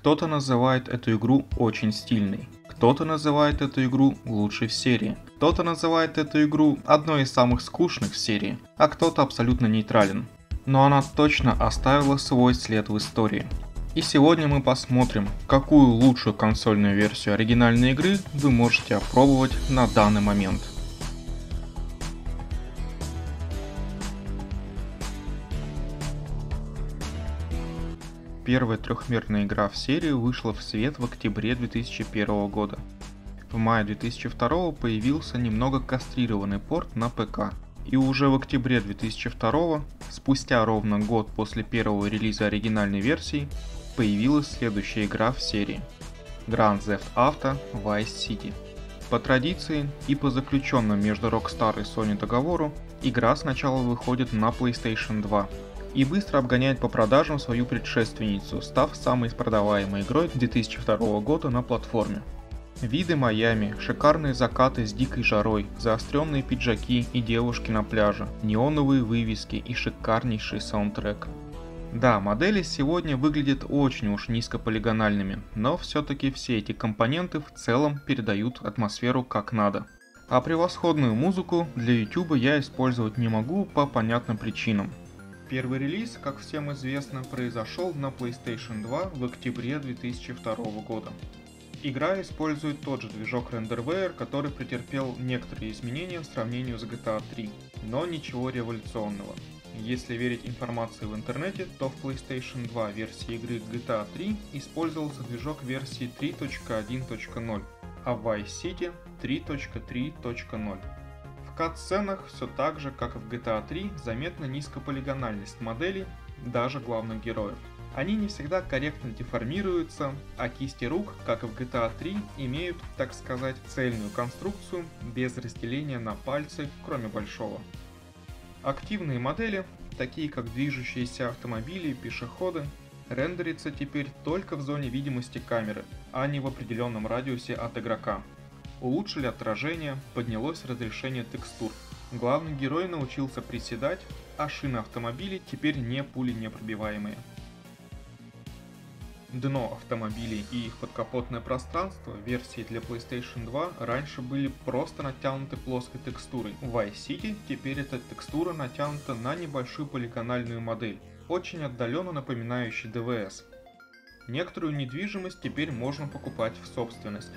Кто-то называет эту игру очень стильной, кто-то называет эту игру лучшей в серии, кто-то называет эту игру одной из самых скучных в серии, а кто-то абсолютно нейтрален. Но она точно оставила свой след в истории. И сегодня мы посмотрим, какую лучшую консольную версию оригинальной игры вы можете опробовать на данный момент. Первая трехмерная игра в серии вышла в свет в октябре 2001 года. В мае 2002 появился немного кастрированный порт на ПК. И уже в октябре 2002, спустя ровно год после первого релиза оригинальной версии, появилась следующая игра в серии – Grand Theft Auto Vice City. По традиции и по заключенному между Rockstar и Sony договору, игра сначала выходит на PlayStation 2 и быстро обгоняет по продажам свою предшественницу, став самой продаваемой игрой 2002 года на платформе. Виды Майами, шикарные закаты с дикой жарой, заостренные пиджаки и девушки на пляже, неоновые вывески и шикарнейший саундтрек. Да, модели сегодня выглядят очень уж низкополигональными, но все-таки все эти компоненты в целом передают атмосферу как надо. А превосходную музыку для YouTube я использовать не могу по понятным причинам. Первый релиз, как всем известно, произошел на PlayStation 2 в октябре 2002 года. Игра использует тот же движок RenderWare, который претерпел некоторые изменения в сравнении с GTA 3, но ничего революционного. Если верить информации в интернете, то в PlayStation 2 версии игры GTA 3 использовался движок версии 3.1.0, а в Vice City 3.3.0. В кат-сценах все так же, как и в GTA 3, заметна низкополигональность моделей, даже главных героев. Они не всегда корректно деформируются, а кисти рук, как и в GTA 3, имеют, так сказать, цельную конструкцию, без разделения на пальцы, кроме большого. Активные модели, такие как движущиеся автомобили и пешеходы, рендерятся теперь только в зоне видимости камеры, а не в определенном радиусе от игрока. Улучшили отражение, поднялось разрешение текстур. Главный герой научился приседать, а шины автомобилей теперь не пуленепробиваемые. Дно автомобилей и их подкапотное пространство в версии для PlayStation 2 раньше были просто натянуты плоской текстурой. В Vice City теперь эта текстура натянута на небольшую полигональную модель, очень отдаленно напоминающую DVS. Некоторую недвижимость теперь можно покупать в собственность.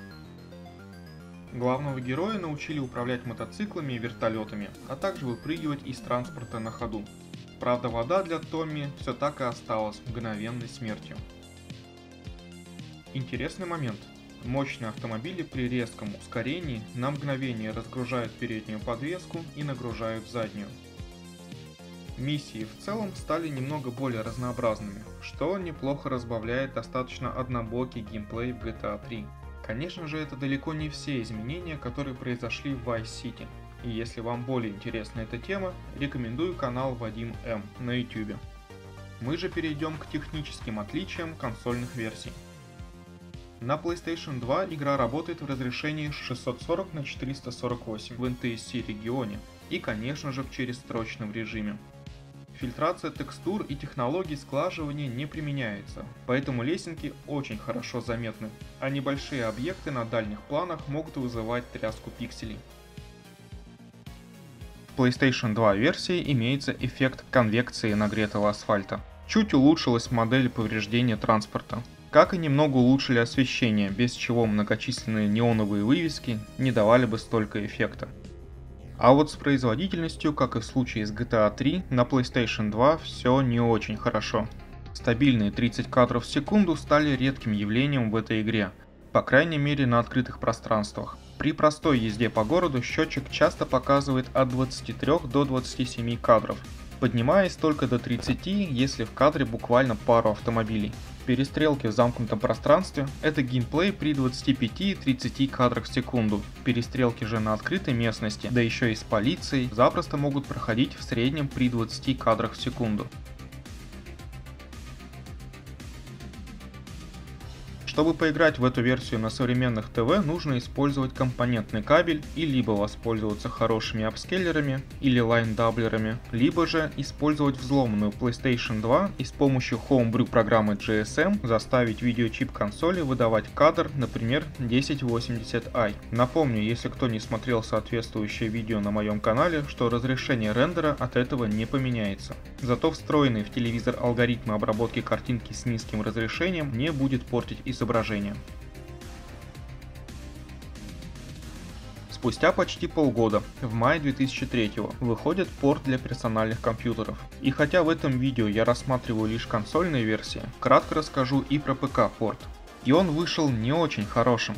Главного героя научили управлять мотоциклами и вертолетами, а также выпрыгивать из транспорта на ходу. Правда, вода для Томми все так и осталась мгновенной смертью. Интересный момент. Мощные автомобили при резком ускорении на мгновение разгружают переднюю подвеску и нагружают заднюю. Миссии в целом стали немного более разнообразными, что неплохо разбавляет достаточно однобокий геймплей в GTA 3. Конечно же, это далеко не все изменения, которые произошли в Vice City. И если вам более интересна эта тема, рекомендую канал Вадим М на YouTube. Мы же перейдем к техническим отличиям консольных версий. На PlayStation 2 игра работает в разрешении 640 на 448 в NTSC регионе и, конечно же, в черестрочном режиме. Фильтрация текстур и технологий сглаживания не применяется, поэтому лесенки очень хорошо заметны, а небольшие объекты на дальних планах могут вызывать тряску пикселей. В PlayStation 2 версии имеется эффект конвекции нагретого асфальта. Чуть улучшилась модель повреждения транспорта. Как и немного улучшили освещение, без чего многочисленные неоновые вывески не давали бы столько эффекта. А вот с производительностью, как и в случае с GTA 3, на PlayStation 2 все не очень хорошо. Стабильные 30 кадров в секунду стали редким явлением в этой игре, по крайней мере на открытых пространствах. При простой езде по городу счетчик часто показывает от 23 до 27 кадров, поднимаясь только до 30, если в кадре буквально пару автомобилей. Перестрелки в замкнутом пространстве – это геймплей при 25-30 кадрах в секунду. Перестрелки же на открытой местности, да еще и с полицией, запросто могут проходить в среднем при 20 кадрах в секунду. Чтобы поиграть в эту версию на современных ТВ, нужно использовать компонентный кабель и либо воспользоваться хорошими апскейлерами или лайн-даблерами, либо же использовать взломанную PlayStation 2 и с помощью Homebrew программы GSM заставить видеочип консоли выдавать кадр, например, 1080i. Напомню, если кто не смотрел соответствующее видео на моем канале, что разрешение рендера от этого не поменяется. Зато встроенный в телевизор алгоритм обработки картинки с низким разрешением не будет портить изображение. Спустя почти полгода, в мае 2003, выходит порт для персональных компьютеров. И хотя в этом видео я рассматриваю лишь консольные версии, кратко расскажу и про ПК-порт. И он вышел не очень хорошим.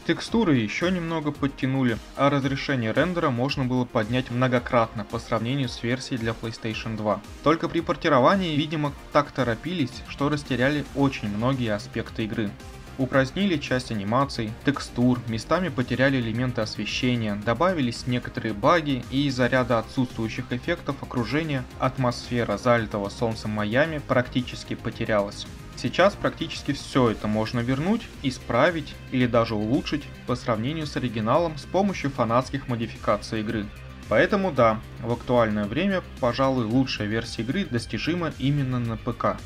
Текстуры еще немного подтянули, а разрешение рендера можно было поднять многократно по сравнению с версией для PlayStation 2. Только при портировании, видимо, так торопились, что растеряли очень многие аспекты игры. Упразднили часть анимаций, текстур, местами потеряли элементы освещения, добавились некоторые баги, и из-за ряда отсутствующих эффектов окружения атмосфера залитого солнцем Майами практически потерялась. Сейчас практически все это можно вернуть, исправить или даже улучшить по сравнению с оригиналом с помощью фанатских модификаций игры. Поэтому да, в актуальное время, пожалуй, лучшая версия игры достижима именно на ПК.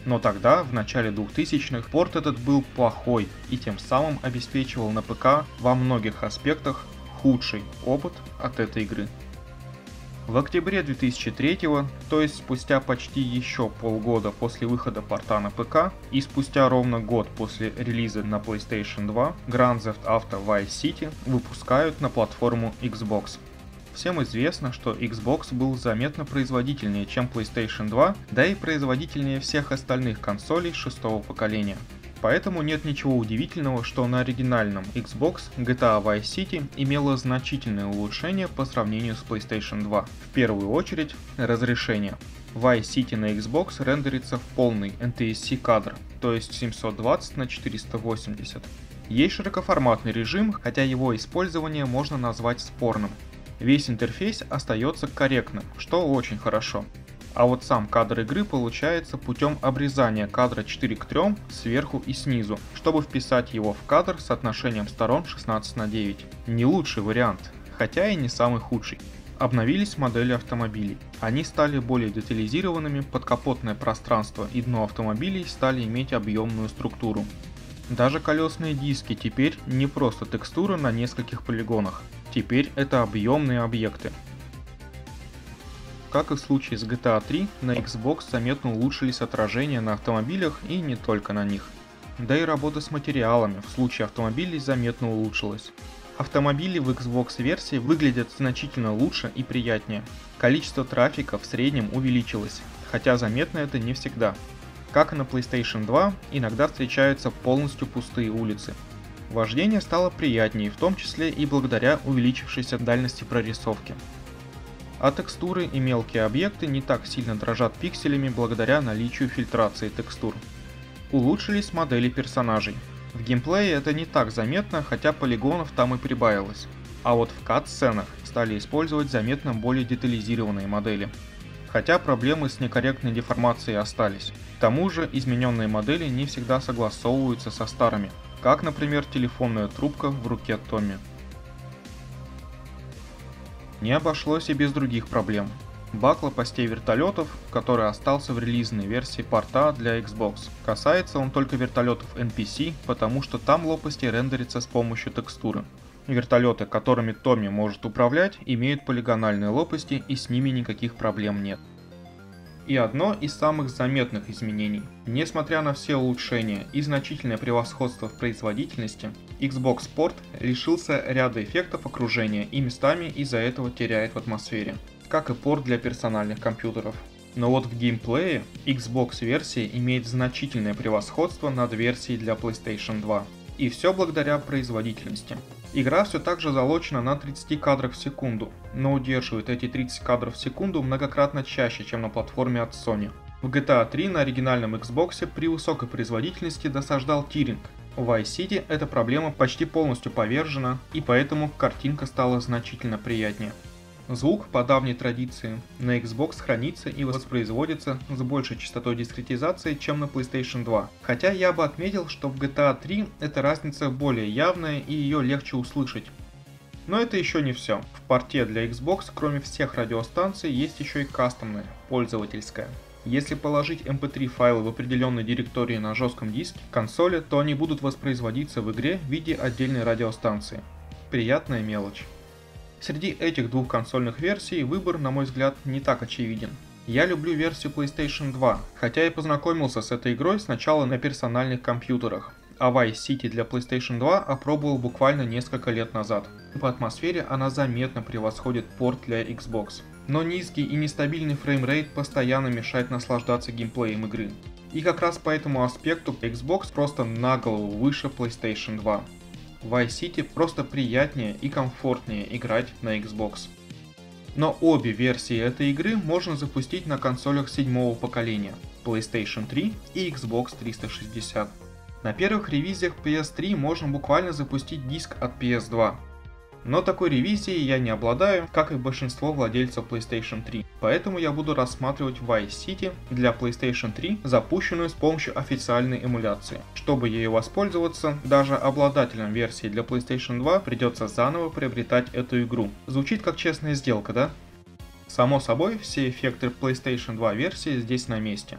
Но тогда, в начале 2000-х, порт этот был плохой и тем самым обеспечивал на ПК во многих аспектах худший опыт от этой игры. В октябре 2003, то есть спустя почти еще полгода после выхода порта на ПК и спустя ровно год после релиза на PlayStation 2, Grand Theft Auto Vice City выпускают на платформу Xbox. Всем известно, что Xbox был заметно производительнее, чем PlayStation 2, да и производительнее всех остальных консолей шестого поколения. Поэтому нет ничего удивительного, что на оригинальном Xbox GTA Vice City имела значительное улучшение по сравнению с PlayStation 2. В первую очередь, разрешение. Vice City на Xbox рендерится в полный NTSC кадр, то есть 720 на 480. Есть широкоформатный режим, хотя его использование можно назвать спорным. Весь интерфейс остается корректным, что очень хорошо. А вот сам кадр игры получается путем обрезания кадра 4:3 сверху и снизу, чтобы вписать его в кадр с отношением сторон 16:9. Не лучший вариант, хотя и не самый худший. Обновились модели автомобилей. Они стали более детализированными, подкапотное пространство и дно автомобилей стали иметь объемную структуру. Даже колесные диски теперь не просто текстура на нескольких полигонах, теперь это объемные объекты. Как и в случае с GTA 3, на Xbox заметно улучшились отражения на автомобилях и не только на них. Да и работа с материалами в случае автомобилей заметно улучшилась. Автомобили в Xbox версии выглядят значительно лучше и приятнее. Количество трафика в среднем увеличилось, хотя заметно это не всегда. Как и на PlayStation 2, иногда встречаются полностью пустые улицы. Вождение стало приятнее, в том числе и благодаря увеличившейся дальности прорисовки. А текстуры и мелкие объекты не так сильно дрожат пикселями благодаря наличию фильтрации текстур. Улучшились модели персонажей. В геймплее это не так заметно, хотя полигонов там и прибавилось. А вот в кат-сценах стали использовать заметно более детализированные модели. Хотя проблемы с некорректной деформацией остались. К тому же измененные модели не всегда согласовываются со старыми, как, например, телефонная трубка в руке Томми. Не обошлось и без других проблем. Баг лопастей вертолетов, который остался в релизной версии порта для Xbox. Касается он только вертолетов NPC, потому что там лопасти рендерятся с помощью текстуры. Вертолеты, которыми Томми может управлять, имеют полигональные лопасти и с ними никаких проблем нет. И одно из самых заметных изменений. Несмотря на все улучшения и значительное превосходство в производительности, Xbox Port лишился ряда эффектов окружения и местами из-за этого теряет в атмосфере, как и порт для персональных компьютеров. Но вот в геймплее Xbox версия имеет значительное превосходство над версией для PlayStation 2. И все благодаря производительности. Игра все так же залочена на 30 кадрах в секунду, но удерживает эти 30 кадров в секунду многократно чаще, чем на платформе от Sony. В GTA 3 на оригинальном Xbox при высокой производительности досаждал тиринг. В Vice City эта проблема почти полностью повержена, и поэтому картинка стала значительно приятнее. Звук, по давней традиции, на Xbox хранится и воспроизводится с большей частотой дискретизации, чем на PlayStation 2. Хотя я бы отметил, что в GTA 3 эта разница более явная и ее легче услышать. Но это еще не все. В порте для Xbox, кроме всех радиостанций, есть еще и кастомная, пользовательская. Если положить MP3 файлы в определенной директории на жестком диске консоли, то они будут воспроизводиться в игре в виде отдельной радиостанции. Приятная мелочь. Среди этих двух консольных версий выбор, на мой взгляд, не так очевиден. Я люблю версию PlayStation 2, хотя и познакомился с этой игрой сначала на персональных компьютерах, а Vice City для PlayStation 2 опробовал буквально несколько лет назад. По атмосфере она заметно превосходит порт для Xbox. Но низкий и нестабильный фреймрейт постоянно мешает наслаждаться геймплеем игры. И как раз по этому аспекту Xbox просто на голову выше PlayStation 2. В Vice City просто приятнее и комфортнее играть на Xbox. Но обе версии этой игры можно запустить на консолях седьмого поколения PlayStation 3 и Xbox 360. На первых ревизиях PS3 можно буквально запустить диск от PS2. Но такой ревизией я не обладаю, как и большинство владельцев PlayStation 3, поэтому я буду рассматривать Vice City для PlayStation 3, запущенную с помощью официальной эмуляции. Чтобы ею воспользоваться, даже обладателям версии для PlayStation 2 придется заново приобретать эту игру. Звучит как честная сделка, да? Само собой, все эффекты PlayStation 2 версии здесь на месте.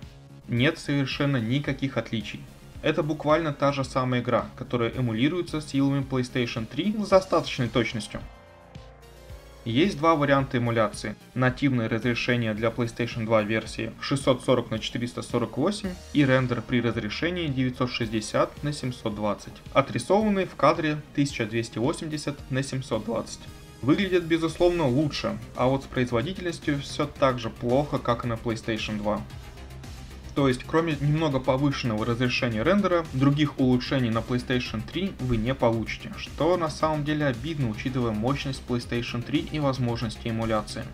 Нет совершенно никаких отличий. Это буквально та же самая игра, которая эмулируется силами PlayStation 3 с достаточной точностью. Есть два варианта эмуляции. Нативное разрешение для PlayStation 2 версии 640 на 448 и рендер при разрешении 960 на 720, отрисованный в кадре 1280 на 720. Выглядит безусловно лучше, а вот с производительностью все так же плохо, как и на PlayStation 2. То есть, кроме немного повышенного разрешения рендера, других улучшений на PlayStation 3 вы не получите, что на самом деле обидно, учитывая мощность PlayStation 3 и возможности эмуляции.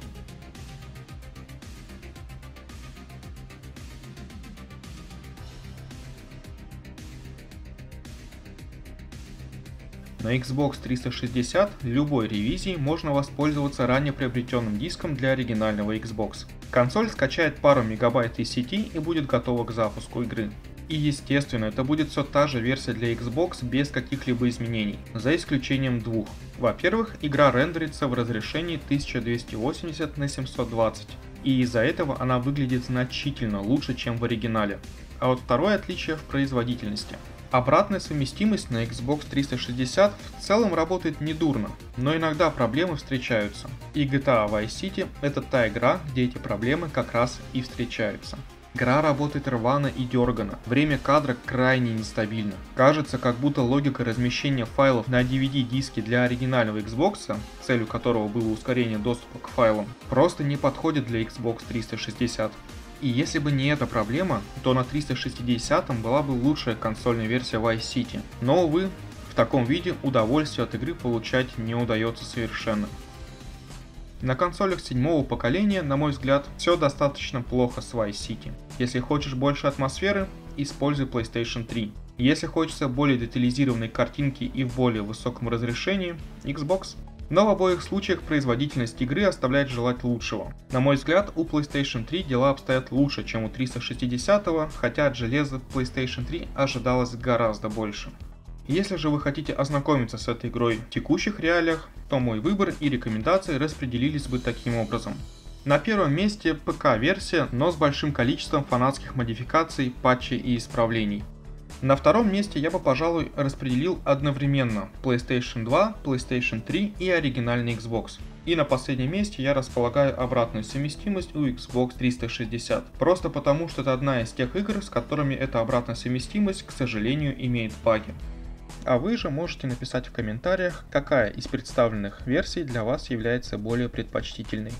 На Xbox 360 любой ревизией можно воспользоваться ранее приобретенным диском для оригинального Xbox. Консоль скачает пару мегабайт из сети и будет готова к запуску игры. И естественно, это будет все та же версия для Xbox без каких-либо изменений, за исключением двух. Во-первых, игра рендерится в разрешении 1280 на 720, и из-за этого она выглядит значительно лучше, чем в оригинале. А вот второе отличие в производительности. Обратная совместимость на Xbox 360 в целом работает недурно, но иногда проблемы встречаются. И GTA Vice City — это та игра, где эти проблемы как раз и встречаются. Игра работает рвано и дергано, время кадра крайне нестабильно. Кажется, как будто логика размещения файлов на DVD-диске для оригинального Xbox, целью которого было ускорение доступа к файлам, просто не подходит для Xbox 360. И если бы не эта проблема, то на 360 была бы лучшая консольная версия Vice City. Но, увы, в таком виде удовольствие от игры получать не удается совершенно. На консолях седьмого поколения, на мой взгляд, все достаточно плохо с Vice City. Если хочешь больше атмосферы, используй PlayStation 3. Если хочется более детализированной картинки и в более высоком разрешении, Xbox. Но в обоих случаях производительность игры оставляет желать лучшего. На мой взгляд, у PlayStation 3 дела обстоят лучше, чем у 360, хотя от железа PlayStation 3 ожидалось гораздо больше. Если же вы хотите ознакомиться с этой игрой в текущих реалиях, то мой выбор и рекомендации распределились бы таким образом. На первом месте ПК-версия, но с большим количеством фанатских модификаций, патчей и исправлений. На втором месте я бы, пожалуй, распределил одновременно PlayStation 2, PlayStation 3 и оригинальный Xbox. И на последнем месте я располагаю обратную совместимость у Xbox 360. Просто потому, что это одна из тех игр, с которыми эта обратная совместимость, к сожалению, имеет баги. А вы же можете написать в комментариях, какая из представленных версий для вас является более предпочтительной.